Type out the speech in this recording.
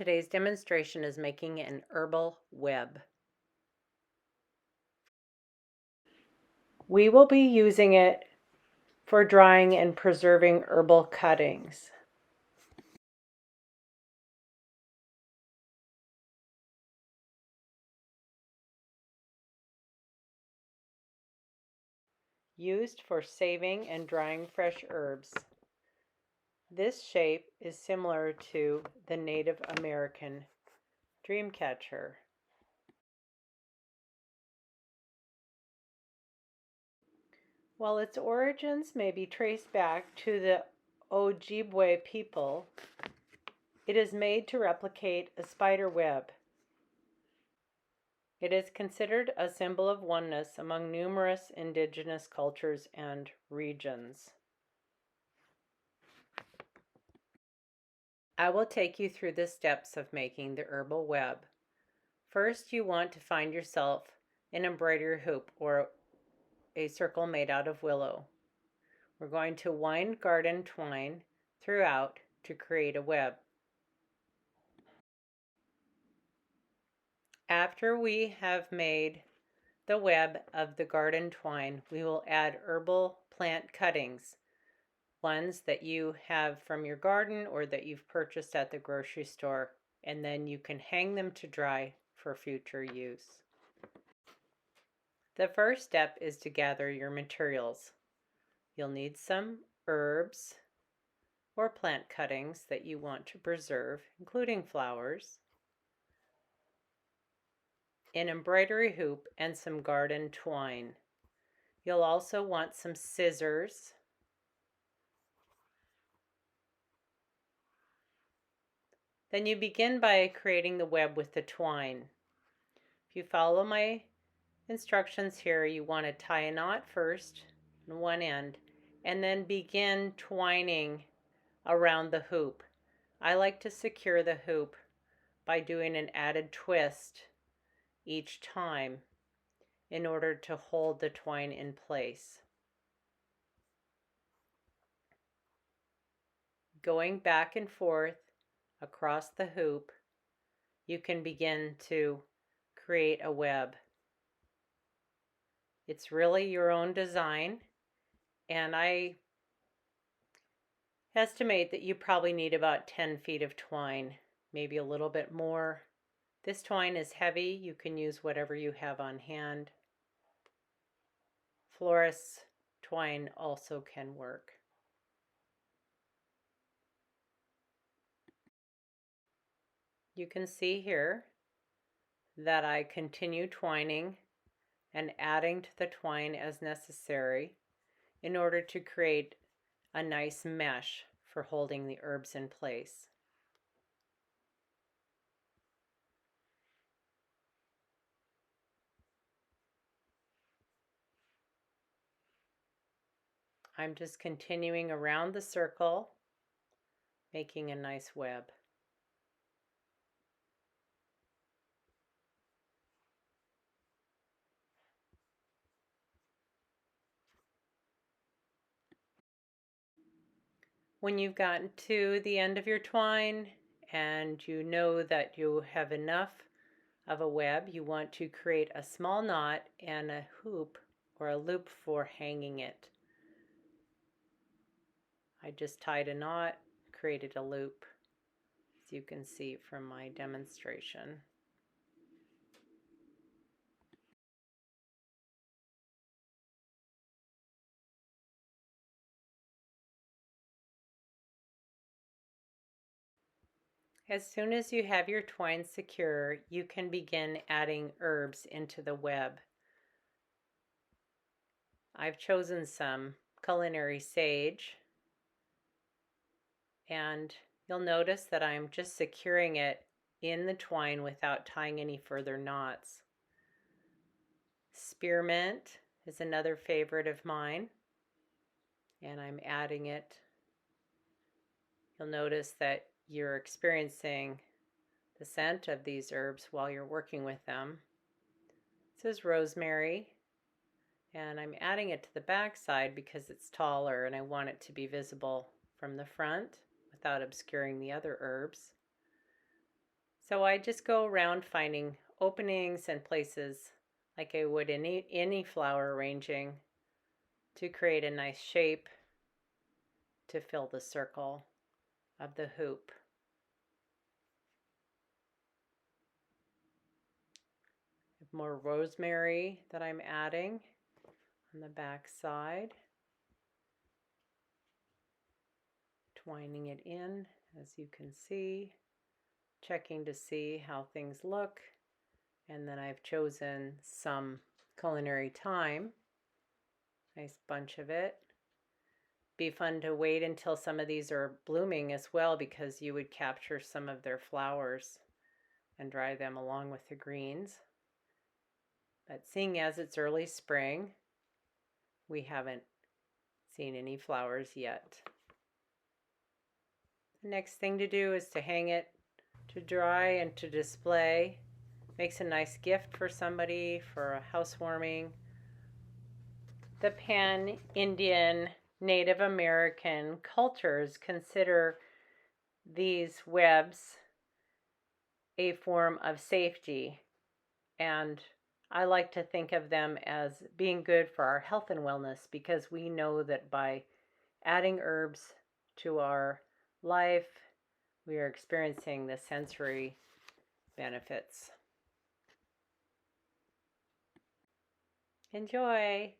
Today's demonstration is making an herbal web. We will be using it for drying and preserving herbal cuttings. Used for saving and drying fresh herbs. This shape is similar to the Native American dream catcher. While its origins may be traced back to the Ojibwe people, it is made to replicate a spider web. It is considered a symbol of oneness among numerous indigenous cultures and regions. I will take you through the steps of making the herbal web. First, you want to find yourself an embroidery hoop or a circle made out of willow. We're going to wind garden twine throughout to create a web. After we have made the web of the garden twine, we will add herbal plant cuttings, ones that you have from your garden or that you've purchased at the grocery store, and then you can hang them to dry for future use. The first step is to gather your materials. You'll need some herbs or plant cuttings that you want to preserve, including flowers, an embroidery hoop, and some garden twine. You'll also want some scissors, then you begin by creating the web with the twine. If you follow my instructions here, you want to tie a knot first on one end and then begin twining around the hoop. I like to secure the hoop by doing an added twist each time in order to hold the twine in place. Going back and forth across the hoop, you can begin to create a web. It's really your own design, and I estimate that you probably need about 10 feet of twine, maybe a little bit more. This twine is heavy. You can use whatever you have on hand. Florist's twine also can work. You can see here that I continue twining and adding to the twine as necessary in order to create a nice mesh for holding the herbs in place. I'm just continuing around the circle, making a nice web. When you've gotten to the end of your twine and you know that you have enough of a web, you want to create a small knot and a hoop or a loop for hanging it. I just tied a knot, created a loop, as you can see from my demonstration. As soon as you have your twine secure, you can begin adding herbs into the web. I've chosen some culinary sage, and you'll notice that I'm just securing it in the twine without tying any further knots. Spearmint is another favorite of mine, and I'm adding it. You'll notice that you're experiencing the scent of these herbs while you're working with them. This is rosemary, and I'm adding it to the back side because it's taller and I want it to be visible from the front without obscuring the other herbs. So I just go around finding openings and places like I would in any flower arranging to create a nice shape to fill the circle of the hoop. More rosemary that I'm adding on the back side. Twining it in, as you can see, checking to see how things look, and then I've chosen some culinary thyme, nice bunch of it. Be fun to wait until some of these are blooming as well, because you would capture some of their flowers and dry them along with the greens. But seeing as it's early spring, we haven't seen any flowers yet. The next thing to do is to hang it to dry and to display. Makes a nice gift for somebody for a housewarming. The Pan-Indian Native American cultures consider these webs a form of safety, and I like to think of them as being good for our health and wellness, because we know that by adding herbs to our life, we are experiencing the sensory benefits. Enjoy!